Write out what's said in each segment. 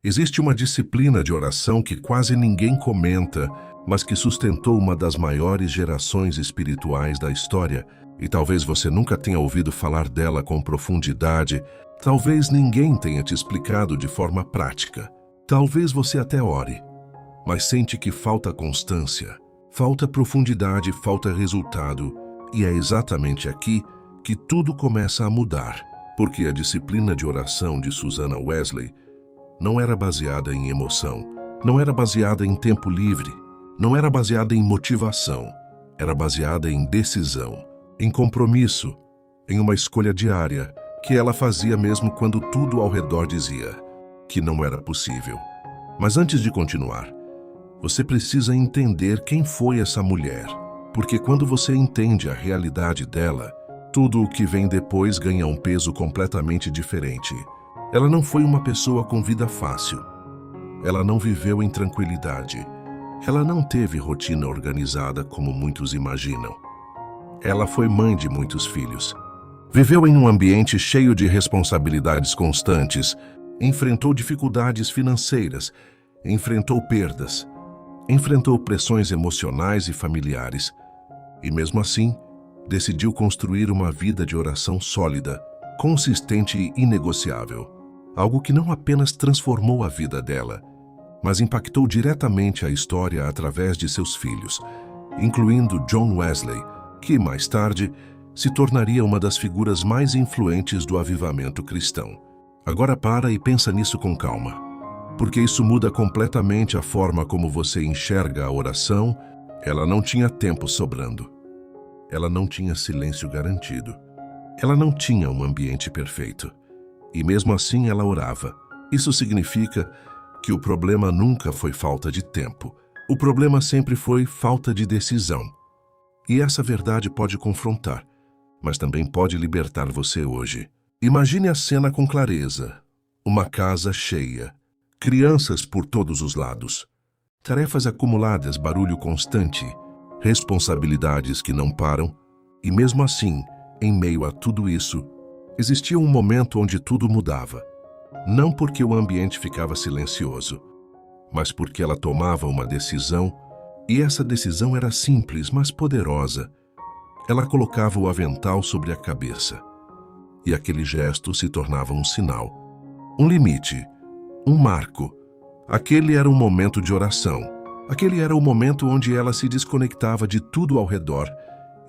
Existe uma disciplina de oração que quase ninguém comenta, mas que sustentou uma das maiores gerações espirituais da história, e talvez você nunca tenha ouvido falar dela com profundidade, talvez ninguém tenha te explicado de forma prática. Talvez você até ore, mas sente que falta constância, falta profundidade, falta resultado, e é exatamente aqui que tudo começa a mudar, porque a disciplina de oração de Susanna Wesley não era baseada em emoção, não era baseada em tempo livre, não era baseada em motivação, era baseada em decisão, em compromisso, em uma escolha diária que ela fazia mesmo quando tudo ao redor dizia que não era possível. Mas antes de continuar, você precisa entender quem foi essa mulher, porque quando você entende a realidade dela, tudo o que vem depois ganha um peso completamente diferente. Ela não foi uma pessoa com vida fácil. Ela não viveu em tranquilidade. Ela não teve rotina organizada como muitos imaginam. Ela foi mãe de muitos filhos. Viveu em um ambiente cheio de responsabilidades constantes, enfrentou dificuldades financeiras, enfrentou perdas, enfrentou pressões emocionais e familiares. E mesmo assim, decidiu construir uma vida de oração sólida, consistente e inegociável. Algo que não apenas transformou a vida dela, mas impactou diretamente a história através de seus filhos, incluindo John Wesley, que mais tarde se tornaria uma das figuras mais influentes do avivamento cristão. Agora para e pensa nisso com calma, porque isso muda completamente a forma como você enxerga a oração. Ela não tinha tempo sobrando. Ela não tinha silêncio garantido. Ela não tinha um ambiente perfeito. E mesmo assim ela orava. Isso significa que o problema nunca foi falta de tempo. O problema sempre foi falta de decisão. E essa verdade pode confrontar, mas também pode libertar você hoje. Imagine a cena com clareza. Uma casa cheia, crianças por todos os lados, tarefas acumuladas, barulho constante, responsabilidades que não param. E mesmo assim, em meio a tudo isso, existia um momento onde tudo mudava. Não porque o ambiente ficava silencioso, mas porque ela tomava uma decisão, e essa decisão era simples, mas poderosa. Ela colocava o avental sobre a cabeça, e aquele gesto se tornava um sinal, um limite, um marco. Aquele era um momento de oração. Aquele era o momento onde ela se desconectava de tudo ao redor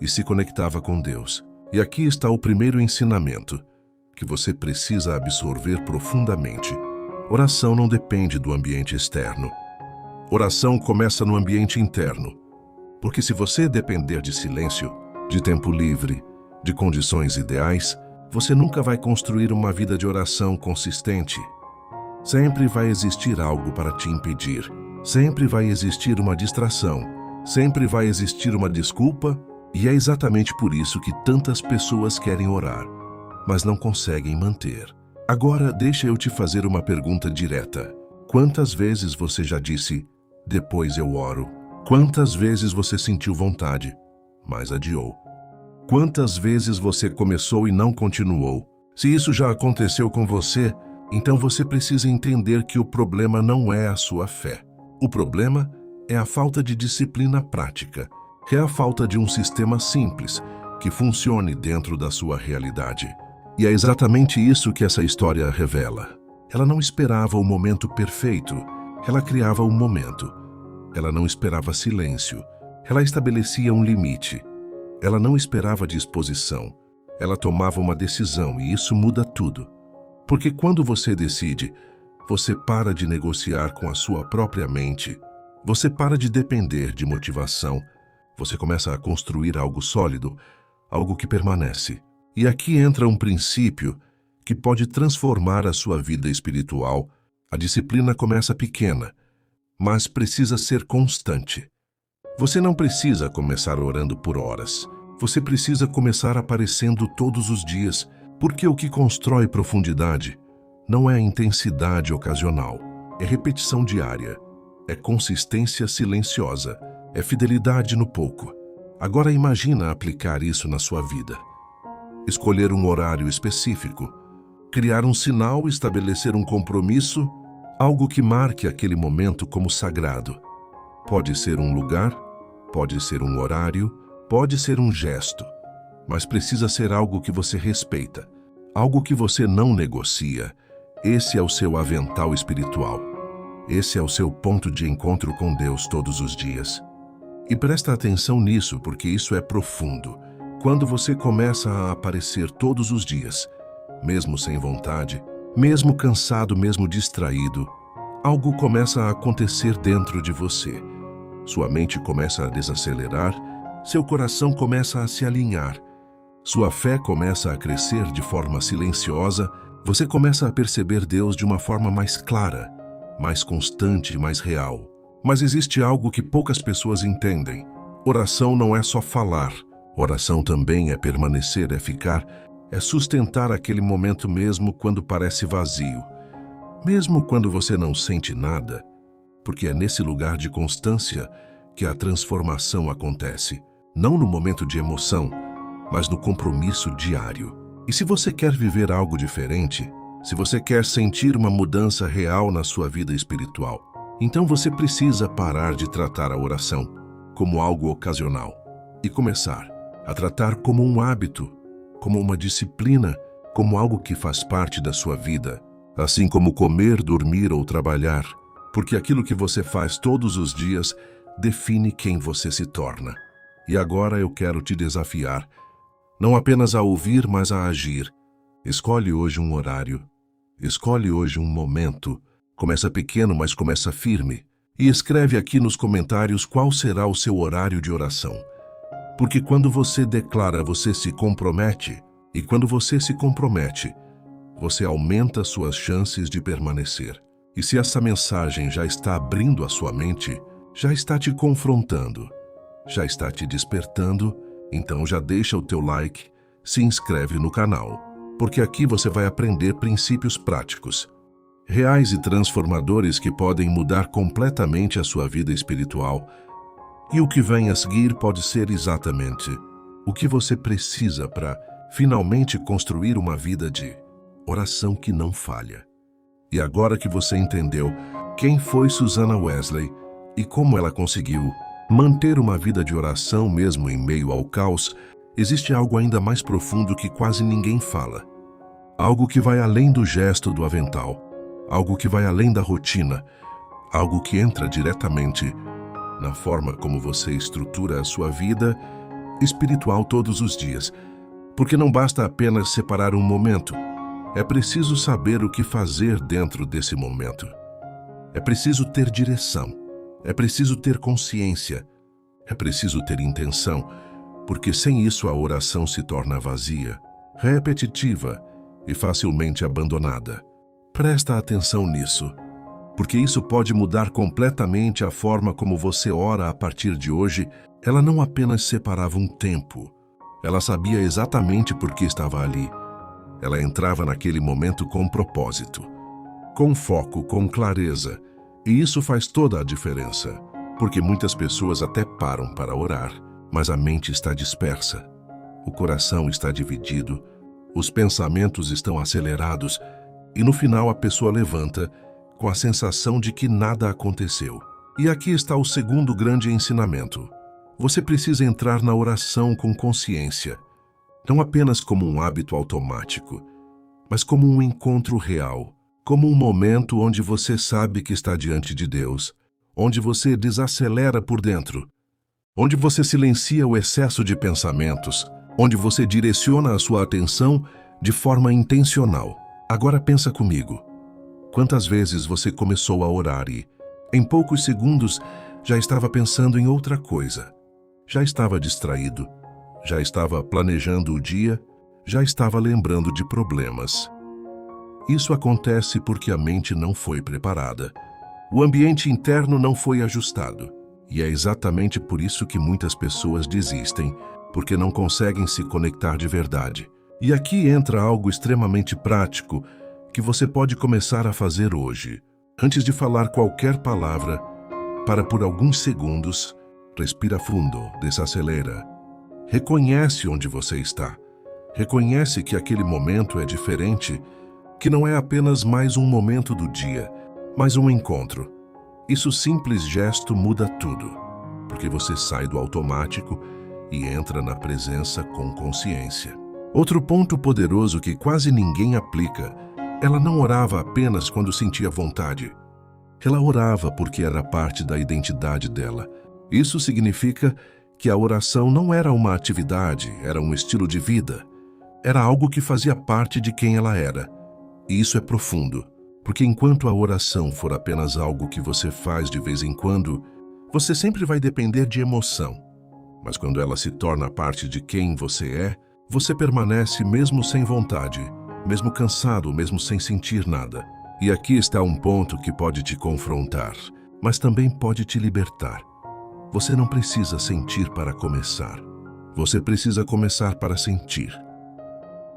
e se conectava com Deus. E aqui está o primeiro ensinamento que você precisa absorver profundamente. Oração não depende do ambiente externo. Oração começa no ambiente interno. Porque se você depender de silêncio, de tempo livre, de condições ideais, você nunca vai construir uma vida de oração consistente. Sempre vai existir algo para te impedir. Sempre vai existir uma distração. Sempre vai existir uma desculpa. E é exatamente por isso que tantas pessoas querem orar, mas não conseguem manter. Agora, deixa eu te fazer uma pergunta direta. Quantas vezes você já disse, depois eu oro? Quantas vezes você sentiu vontade, mas adiou? Quantas vezes você começou e não continuou? Se isso já aconteceu com você, então você precisa entender que o problema não é a sua fé. O problema é a falta de disciplina prática. É a falta de um sistema simples que funcione dentro da sua realidade. E é exatamente isso que essa história revela. Ela não esperava o momento perfeito, ela criava o momento. Ela não esperava silêncio, ela estabelecia um limite. Ela não esperava disposição, ela tomava uma decisão, e isso muda tudo. Porque quando você decide, você para de negociar com a sua própria mente, você para de depender de motivação. Você começa a construir algo sólido, algo que permanece. E aqui entra um princípio que pode transformar a sua vida espiritual. A disciplina começa pequena, mas precisa ser constante. Você não precisa começar orando por horas. Você precisa começar aparecendo todos os dias, porque o que constrói profundidade não é a intensidade ocasional, é repetição diária, é consistência silenciosa, é fidelidade no pouco. Agora imagina aplicar isso na sua vida. Escolher um horário específico, criar um sinal, estabelecer um compromisso, Algo que marque aquele momento como sagrado. Pode ser um lugar, pode ser um horário, pode ser um gesto, mas precisa ser algo que você respeita, algo que você não negocia. Esse é o seu avental espiritual. Esse é o seu ponto de encontro com Deus todos os dias. E presta atenção nisso, porque isso é profundo. Quando você começa a aparecer todos os dias, mesmo sem vontade, mesmo cansado, mesmo distraído, algo começa a acontecer dentro de você. Sua mente começa a desacelerar, seu coração começa a se alinhar, sua fé começa a crescer de forma silenciosa, você começa a perceber Deus de uma forma mais clara, mais constante, mais real. Mas existe algo que poucas pessoas entendem. Oração não é só falar. Oração também é permanecer, é ficar, é sustentar aquele momento mesmo quando parece vazio. Mesmo quando você não sente nada, porque é nesse lugar de constância que a transformação acontece. Não no momento de emoção, mas no compromisso diário. E se você quer viver algo diferente, se você quer sentir uma mudança real na sua vida espiritual, então você precisa parar de tratar a oração como algo ocasional e começar a tratar como um hábito, como uma disciplina, como algo que faz parte da sua vida, assim como comer, dormir ou trabalhar, porque aquilo que você faz todos os dias define quem você se torna. E agora eu quero te desafiar, não apenas a ouvir, mas a agir. Escolhe hoje um horário, escolhe hoje um momento. Começa pequeno, mas começa firme. E escreve aqui nos comentários qual será o seu horário de oração. Porque quando você declara, você se compromete. E quando você se compromete, você aumenta suas chances de permanecer. E se essa mensagem já está abrindo a sua mente, já está te confrontando, já está te despertando, então já deixa o teu like, se inscreve no canal. Porque aqui você vai aprender princípios práticos, reais e transformadores que podem mudar completamente a sua vida espiritual. E o que vem a seguir pode ser exatamente o que você precisa para finalmente construir uma vida de oração que não falha. E agora que você entendeu quem foi Susanna Wesley e como ela conseguiu manter uma vida de oração mesmo em meio ao caos, existe algo ainda mais profundo que quase ninguém fala. Algo que vai além do gesto do avental. Algo que vai além da rotina, algo que entra diretamente na forma como você estrutura a sua vida espiritual todos os dias. Porque não basta apenas separar um momento, é preciso saber o que fazer dentro desse momento. É preciso ter direção, é preciso ter consciência, é preciso ter intenção, porque sem isso a oração se torna vazia, repetitiva e facilmente abandonada. Presta atenção nisso, porque isso pode mudar completamente a forma como você ora a partir de hoje. Ela não apenas separava um tempo, ela sabia exatamente por que estava ali. Ela entrava naquele momento com propósito, com foco, com clareza. E isso faz toda a diferença, porque muitas pessoas até param para orar, mas a mente está dispersa, o coração está dividido, os pensamentos estão acelerados, e no final a pessoa levanta com a sensação de que nada aconteceu. E aqui está o segundo grande ensinamento. Você precisa entrar na oração com consciência, não apenas como um hábito automático, mas como um encontro real, como um momento onde você sabe que está diante de Deus, onde você desacelera por dentro, onde você silencia o excesso de pensamentos, onde você direciona a sua atenção de forma intencional. Agora pensa comigo. Quantas vezes você começou a orar e, em poucos segundos, já estava pensando em outra coisa? Já estava distraído, já estava planejando o dia, já estava lembrando de problemas. Isso acontece porque a mente não foi preparada. O ambiente interno não foi ajustado. E é exatamente por isso que muitas pessoas desistem, porque não conseguem se conectar de verdade. E aqui entra algo extremamente prático que você pode começar a fazer hoje. Antes de falar qualquer palavra, para por alguns segundos, respira fundo, desacelera. Reconhece onde você está. Reconhece que aquele momento é diferente, que não é apenas mais um momento do dia, mas um encontro. Isso simples gesto muda tudo, porque você sai do automático e entra na presença com consciência. Outro ponto poderoso que quase ninguém aplica: ela não orava apenas quando sentia vontade. Ela orava porque era parte da identidade dela. Isso significa que a oração não era uma atividade, era um estilo de vida. Era algo que fazia parte de quem ela era. E isso é profundo, porque enquanto a oração for apenas algo que você faz de vez em quando, você sempre vai depender de emoção. Mas quando ela se torna parte de quem você é, você permanece mesmo sem vontade, mesmo cansado, mesmo sem sentir nada. E aqui está um ponto que pode te confrontar, mas também pode te libertar. Você não precisa sentir para começar. Você precisa começar para sentir.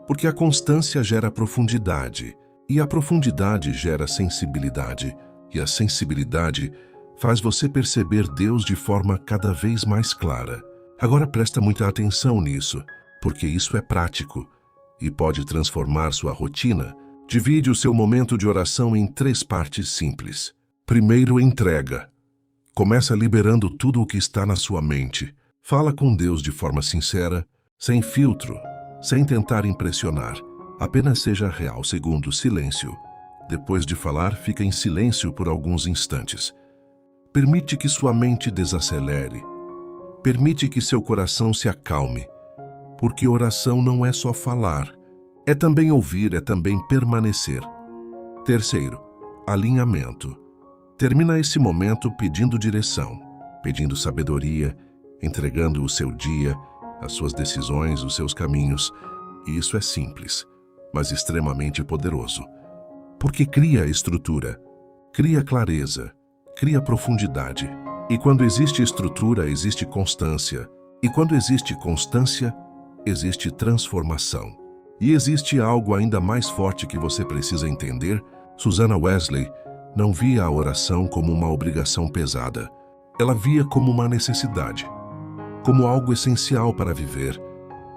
Porque a constância gera profundidade, e a profundidade gera sensibilidade, e a sensibilidade faz você perceber Deus de forma cada vez mais clara. Agora presta muita atenção nisso, porque isso é prático e pode transformar sua rotina. Divide o seu momento de oração em 3 partes simples. Primeiro, entrega. Começa liberando tudo o que está na sua mente. Fala com Deus de forma sincera, sem filtro, sem tentar impressionar. Apenas seja real. Segundo, silêncio. Depois de falar, fica em silêncio por alguns instantes. Permite que sua mente desacelere. Permite que seu coração se acalme. Porque oração não é só falar. É também ouvir, é também permanecer. Terceiro, alinhamento. Termina esse momento pedindo direção, pedindo sabedoria, entregando o seu dia, as suas decisões, os seus caminhos. E isso é simples, mas extremamente poderoso. Porque cria estrutura, cria clareza, cria profundidade. E quando existe estrutura, existe constância. E quando existe constância, existe transformação. E existe algo ainda mais forte que você precisa entender. Susanna Wesley não via a oração como uma obrigação pesada. Ela via como uma necessidade, como algo essencial para viver.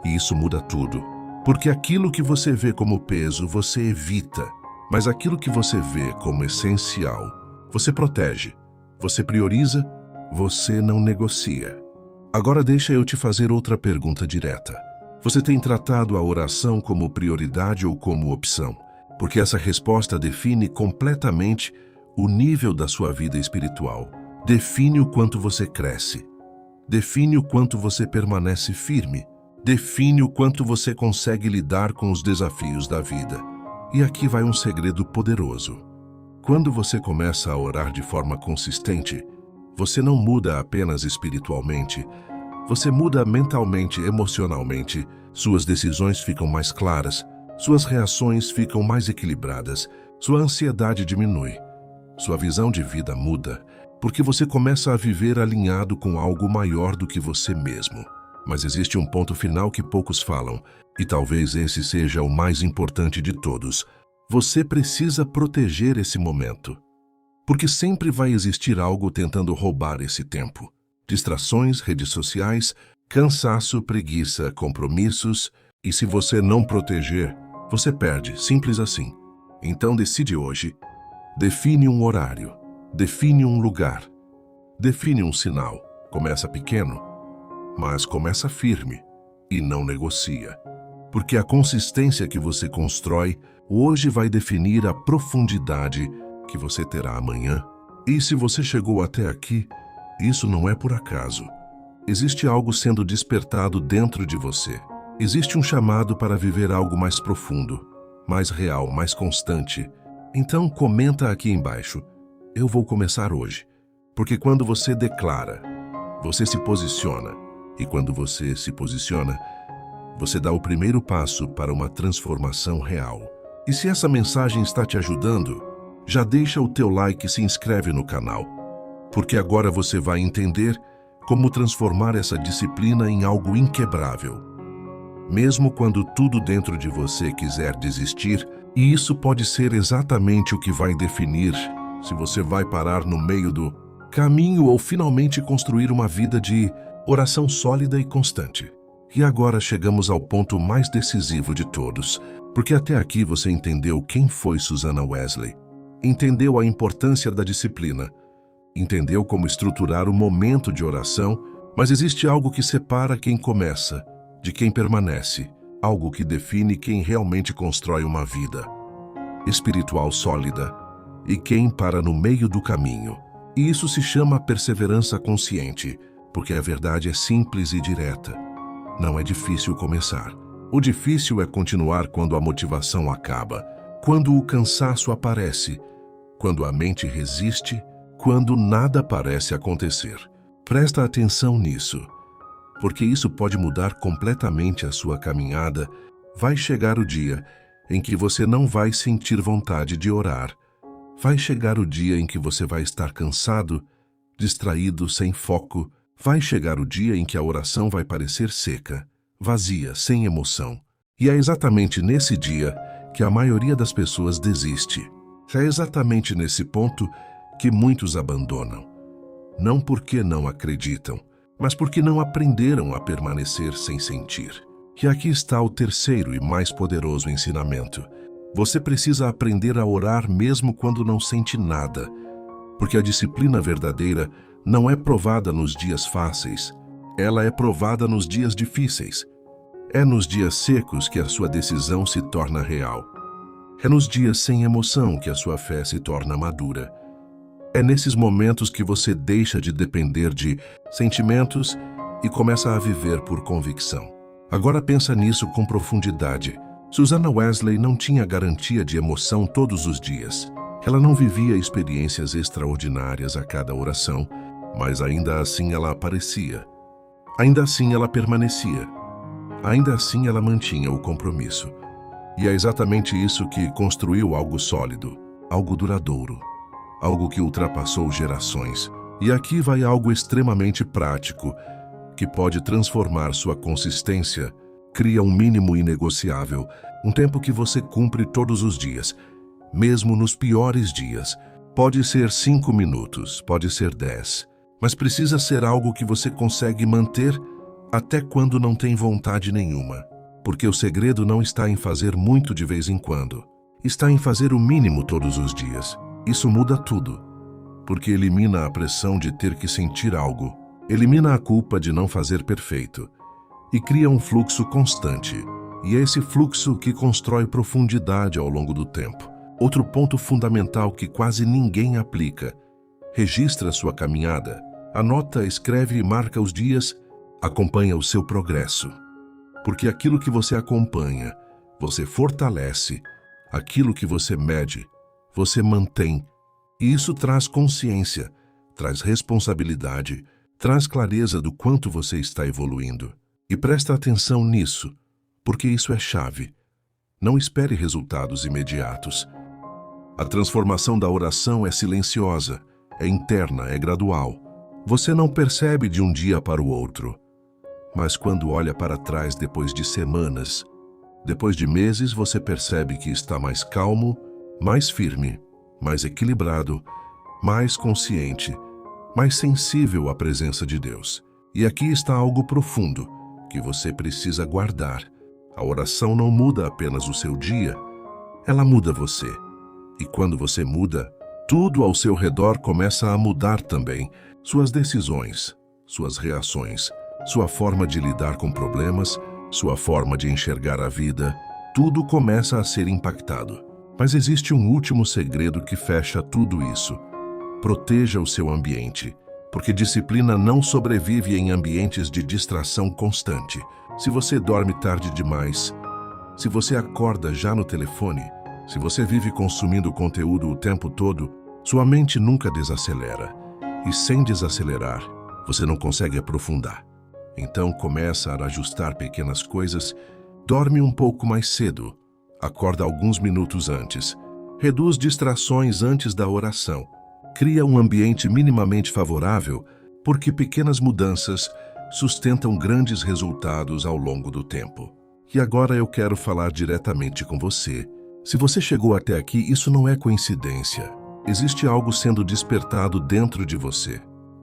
E isso muda tudo. Porque aquilo que você vê como peso, você evita. Mas aquilo que você vê como essencial, você protege, você prioriza, você não negocia. Agora deixa eu te fazer outra pergunta direta. Você tem tratado a oração como prioridade ou como opção? Porque essa resposta define completamente o nível da sua vida espiritual. Define o quanto você cresce. Define o quanto você permanece firme. Define o quanto você consegue lidar com os desafios da vida. E aqui vai um segredo poderoso. Quando você começa a orar de forma consistente, você não muda apenas espiritualmente, você muda mentalmente, emocionalmente. Suas decisões ficam mais claras, suas reações ficam mais equilibradas, sua ansiedade diminui, sua visão de vida muda, porque você começa a viver alinhado com algo maior do que você mesmo. Mas existe um ponto final que poucos falam, e talvez esse seja o mais importante de todos. Você precisa proteger esse momento, porque sempre vai existir algo tentando roubar esse tempo. Distrações, redes sociais, cansaço, preguiça, compromissos, e se você não proteger, você perde, simples assim. Então decide hoje, define um horário, define um lugar, define um sinal. Começa pequeno, mas começa firme e não negocia. Porque a consistência que você constrói hoje vai definir a profundidade que você terá amanhã. E se você chegou até aqui, isso não é por acaso. Existe algo sendo despertado dentro de você. Existe um chamado para viver algo mais profundo, mais real, mais constante. Então comenta aqui embaixo. Eu vou começar hoje. Porque quando você declara, você se posiciona. E quando você se posiciona, você dá o primeiro passo para uma transformação real. E se essa mensagem está te ajudando, já deixa o teu like e se inscreve no canal. Porque agora você vai entender como transformar essa disciplina em algo inquebrável. Mesmo quando tudo dentro de você quiser desistir, e isso pode ser exatamente o que vai definir se você vai parar no meio do caminho ou finalmente construir uma vida de oração sólida e constante. E agora chegamos ao ponto mais decisivo de todos, porque até aqui você entendeu quem foi Susanna Wesley. entendeu a importância da disciplina, entendeu como estruturar o momento de oração, mas existe algo que separa quem começa de quem permanece, algo que define quem realmente constrói uma vida espiritual sólida e quem para no meio do caminho. E isso se chama perseverança consciente, porque a verdade é simples e direta. Não é difícil começar. O difícil é continuar quando a motivação acaba, quando o cansaço aparece, quando a mente resiste, quando nada parece acontecer. Presta atenção nisso, porque isso pode mudar completamente a sua caminhada. Vai chegar o dia em que você não vai sentir vontade de orar. Vai chegar o dia em que você vai estar cansado, distraído, sem foco. Vai chegar o dia em que a oração vai parecer seca, vazia, sem emoção. E é exatamente nesse dia que a maioria das pessoas desiste. É exatamente nesse ponto que muitos abandonam. Não porque não acreditam, mas porque não aprenderam a permanecer sem sentir. E aqui está o terceiro e mais poderoso ensinamento. Você precisa aprender a orar mesmo quando não sente nada, porque a disciplina verdadeira não é provada nos dias fáceis, ela é provada nos dias difíceis. É nos dias secos que a sua decisão se torna real. É nos dias sem emoção que a sua fé se torna madura. É nesses momentos que você deixa de depender de sentimentos e começa a viver por convicção. Agora pensa nisso com profundidade. Susanna Wesley não tinha garantia de emoção todos os dias. Ela não vivia experiências extraordinárias a cada oração, mas ainda assim ela aparecia. Ainda assim ela permanecia. Ainda assim ela mantinha o compromisso. E é exatamente isso que construiu algo sólido, algo duradouro, algo que ultrapassou gerações. E aqui vai algo extremamente prático, que pode transformar sua consistência. Cria um mínimo inegociável, um tempo que você cumpre todos os dias, mesmo nos piores dias. Pode ser 5 minutos, pode ser 10, mas precisa ser algo que você consegue manter até quando não tem vontade nenhuma. Porque o segredo não está em fazer muito de vez em quando, está em fazer o mínimo todos os dias. Isso muda tudo, porque elimina a pressão de ter que sentir algo, elimina a culpa de não fazer perfeito e cria um fluxo constante. E é esse fluxo que constrói profundidade ao longo do tempo. Outro ponto fundamental que quase ninguém aplica: registra sua caminhada, anota, escreve e marca os dias, acompanha o seu progresso. Porque aquilo que você acompanha, você fortalece, aquilo que você mede, você mantém. E isso traz consciência, traz responsabilidade, traz clareza do quanto você está evoluindo. E presta atenção nisso, porque isso é chave. Não espere resultados imediatos. A transformação da oração é silenciosa, é interna, é gradual. Você não percebe de um dia para o outro. Mas quando olha para trás depois de semanas, depois de meses, você percebe que está mais calmo, mais firme, mais equilibrado, mais consciente, mais sensível à presença de Deus. E aqui está algo profundo que você precisa guardar. A oração não muda apenas o seu dia, ela muda você. E quando você muda, tudo ao seu redor começa a mudar também. Suas decisões, suas reações, sua forma de lidar com problemas, sua forma de enxergar a vida, tudo começa a ser impactado. Mas existe um último segredo que fecha tudo isso. Proteja o seu ambiente, porque disciplina não sobrevive em ambientes de distração constante. Se você dorme tarde demais, se você acorda já no telefone, se você vive consumindo conteúdo o tempo todo, sua mente nunca desacelera. E sem desacelerar, você não consegue aprofundar. Então começa a ajustar pequenas coisas, dorme um pouco mais cedo, acorda alguns minutos antes, reduz distrações antes da oração, cria um ambiente minimamente favorável, porque pequenas mudanças sustentam grandes resultados ao longo do tempo. E agora eu quero falar diretamente com você. Se você chegou até aqui, isso não é coincidência. Existe algo sendo despertado dentro de você.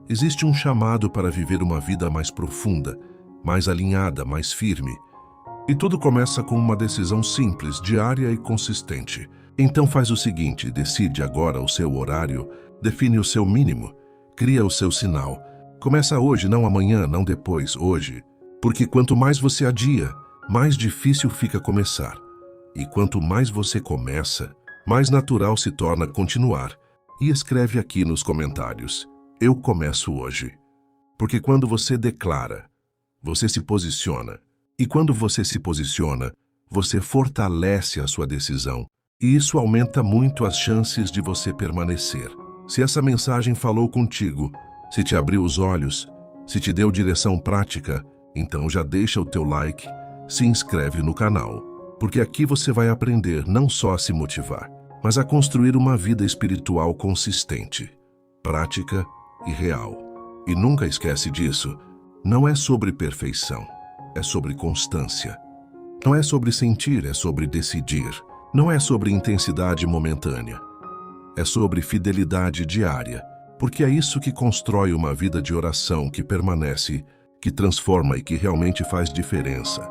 Existe um chamado para viver uma vida mais profunda, mais alinhada, mais firme. E tudo começa com uma decisão simples, diária e consistente. Então faz o seguinte, decide agora o seu horário, define o seu mínimo, cria o seu sinal. Começa hoje, não amanhã, não depois, hoje. Porque quanto mais você adia, mais difícil fica começar. E quanto mais você começa, mais natural se torna continuar. E escreve aqui nos comentários, eu começo hoje. Porque quando você declara, você se posiciona. E quando você se posiciona, você fortalece a sua decisão. E isso aumenta muito as chances de você permanecer. Se essa mensagem falou contigo, se te abriu os olhos, se te deu direção prática, então já deixa o teu like, se inscreve no canal. Porque aqui você vai aprender não só a se motivar, mas a construir uma vida espiritual consistente, prática e real. E nunca esquece disso, não é sobre perfeição, é sobre constância. Não é sobre sentir, é sobre decidir. Não é sobre intensidade momentânea. É sobre fidelidade diária, porque é isso que constrói uma vida de oração que permanece, que transforma e que realmente faz diferença.